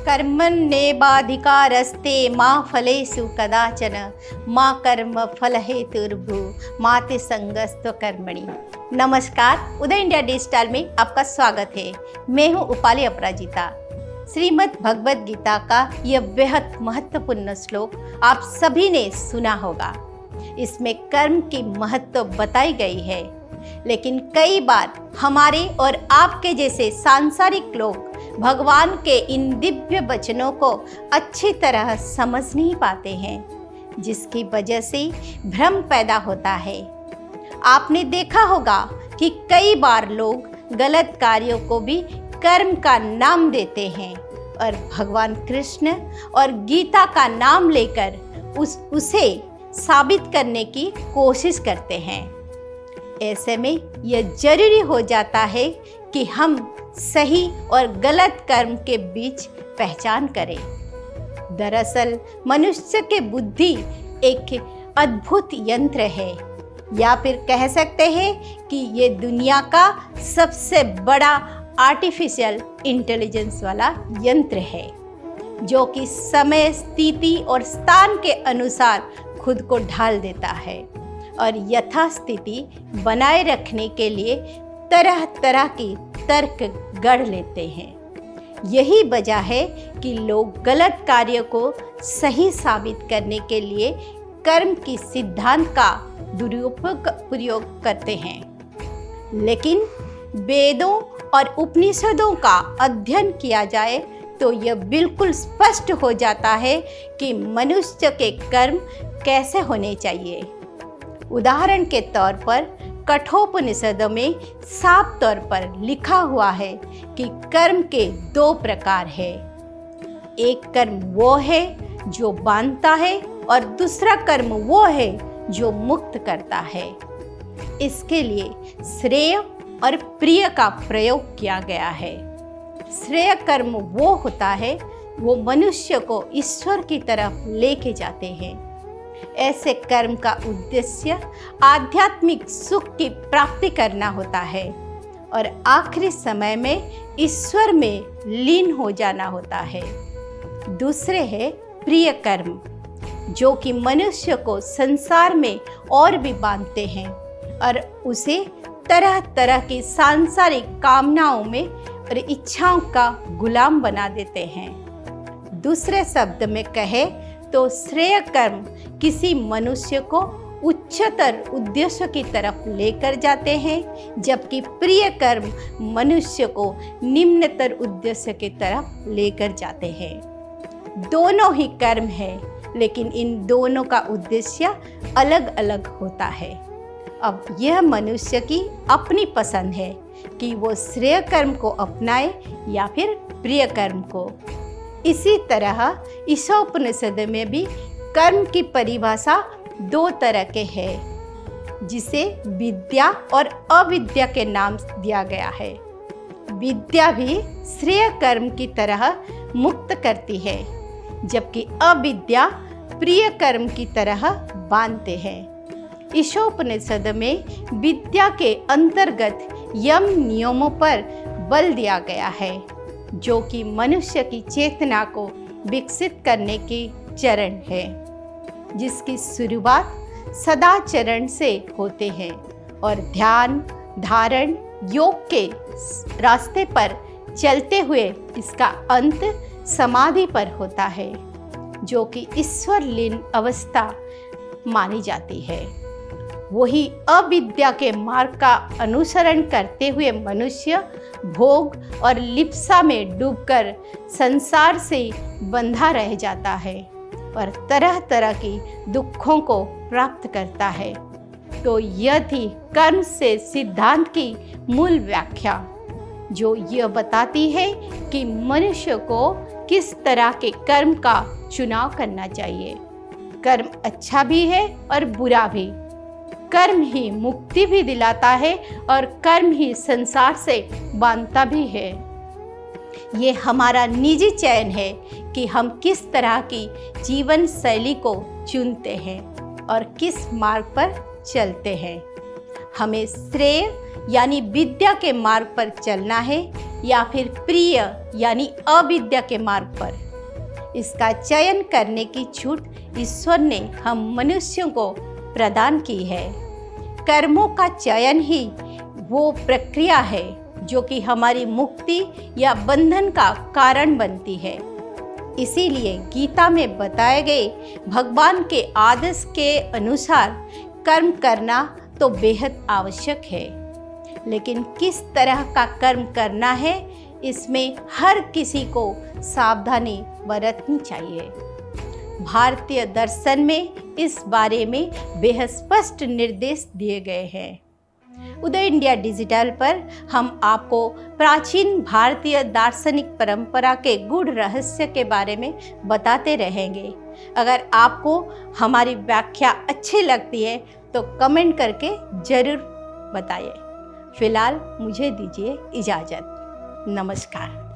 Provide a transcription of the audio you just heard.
कर्मण्येवाधिकारस्ते मा फलेषु कदाचन मा कर्म फलहेतुर्भुः मा ते संगस्त्व कर्मणि। नमस्कार, उदय इंडिया डिजिटल में आपका स्वागत है। मैं हूँ उपाली अपराजिता। श्रीमद् भगवद गीता का यह बेहद महत्वपूर्ण श्लोक आप सभी ने सुना होगा। इसमें कर्म की महत्व बताई गई है, लेकिन कई बार हमारे और आपके जैसे सांसारिक लोग भगवान के इन दिव्य वचनों को अच्छी तरह समझ नहीं पाते हैं, जिसकी वजह से भ्रम पैदा होता है। आपने देखा होगा कि कई बार लोग गलत कार्यों को भी कर्म का नाम देते हैं और भगवान कृष्ण और गीता का नाम लेकर उसे साबित करने की कोशिश करते हैं। ऐसे में यह जरूरी हो जाता है कि हम सही और गलत कर्म के बीच पहचान करें। दरअसल मनुष्य की बुद्धि एक अद्भुत यंत्र है, या फिर कह सकते हैं कि ये दुनिया का सबसे बड़ा आर्टिफिशियल इंटेलिजेंस वाला यंत्र है, जो कि समय, स्थिति और स्थान के अनुसार खुद को ढाल देता है और यथास्थिति बनाए रखने के लिए तरह तरह की तर्क गढ़ लेते हैं। यही वजह है कि लोग गलत कार्य को सही साबित करने के लिए कर्म की सिद्धांत का दुरुपयोग करते हैं। लेकिन वेदों और उपनिषदों का अध्ययन किया जाए तो यह बिल्कुल स्पष्ट हो जाता है कि मनुष्य के कर्म कैसे होने चाहिए। उदाहरण के तौर पर कठोपनिषदों में साफ तौर पर लिखा हुआ है कि कर्म के 2 प्रकार है। एक कर्म वो है जो बांधता है और दूसरा कर्म वो है जो मुक्त करता है। इसके लिए श्रेय और प्रिय का प्रयोग किया गया है। श्रेय कर्म वो होता है वो मनुष्य को ईश्वर की तरफ लेके जाते हैं। ऐसे कर्म का उद्देश्य आध्यात्मिक सुख की प्राप्ति करना होता है और आखिरी समय में ईश्वर में लीन हो जाना होता है। दूसरे है प्रिय कर्म, जो कि मनुष्य को संसार में और भी बांधते हैं और उसे तरह तरह की सांसारिक कामनाओं में और इच्छाओं का गुलाम बना देते हैं। दूसरे शब्द में कहे तो श्रेय कर्म किसी मनुष्य को उच्चतर उद्देश्य की तरफ लेकर जाते हैं, जबकि प्रिय कर्म मनुष्य को निम्नतर उद्देश्य की तरफ लेकर जाते हैं। दोनों ही कर्म है, लेकिन इन दोनों का उद्देश्य अलग अलग होता है। अब यह मनुष्य की अपनी पसंद है कि वो श्रेय कर्म को अपनाए या फिर प्रिय कर्म को। इसी तरह ईशोपनिषद में भी कर्म की परिभाषा 2 तरह के है, जिसे विद्या और अविद्या के नाम दिया गया है। विद्या भी श्रेय कर्म की तरह मुक्त करती है, जबकि अविद्या प्रिय कर्म की तरह बांधते हैं। ईशोपनिषद में विद्या के अंतर्गत यम नियमों पर बल दिया गया है, जो कि मनुष्य की चेतना को विकसित करने की चरण है, जिसकी शुरुआत सदाचरण से होते हैं और ध्यान, धारण, योग के रास्ते पर चलते हुए इसका अंत समाधि पर होता है, जो कि ईश्वर लीन अवस्था मानी जाती है। वही अविद्या के मार्ग का अनुसरण करते हुए मनुष्य भोग और लिप्सा में डूबकर संसार से बंधा रह जाता है और तरह तरह की दुखों को प्राप्त करता है। तो यह थी कर्म से सिद्धांत की मूल व्याख्या, जो यह बताती है कि मनुष्य को किस तरह के कर्म का चुनाव करना चाहिए। कर्म अच्छा भी है और बुरा भी। कर्म ही मुक्ति भी दिलाता है और कर्म ही संसार से बांधता भी है। ये हमारा निजी चयन है कि हम किस तरह की जीवन शैली को चुनते हैं और किस मार्ग पर चलते हैं। हमें श्रेय यानी विद्या के मार्ग पर चलना है या फिर प्रिय यानी अविद्या के मार्ग पर। इसका चयन करने की छूट ईश्वर ने हम मनुष्यों को प्रदान की है। कर्मों का चयन ही वो प्रक्रिया है जो कि हमारी मुक्ति या बंधन का कारण बनती है। इसीलिए गीता में बताए गए भगवान के आदेश के अनुसार कर्म करना तो बेहद आवश्यक है, लेकिन किस तरह का कर्म करना है इसमें हर किसी को सावधानी बरतनी चाहिए। भारतीय दर्शन में इस बारे में बेहद स्पष्ट निर्देश दिए गए हैं। उदय इंडिया डिजिटल पर हम आपको प्राचीन भारतीय दार्शनिक परंपरा के गूढ़ रहस्य के बारे में बताते रहेंगे। अगर आपको हमारी व्याख्या अच्छी लगती है तो कमेंट करके ज़रूर बताइए। फिलहाल मुझे दीजिए इजाज़त। नमस्कार।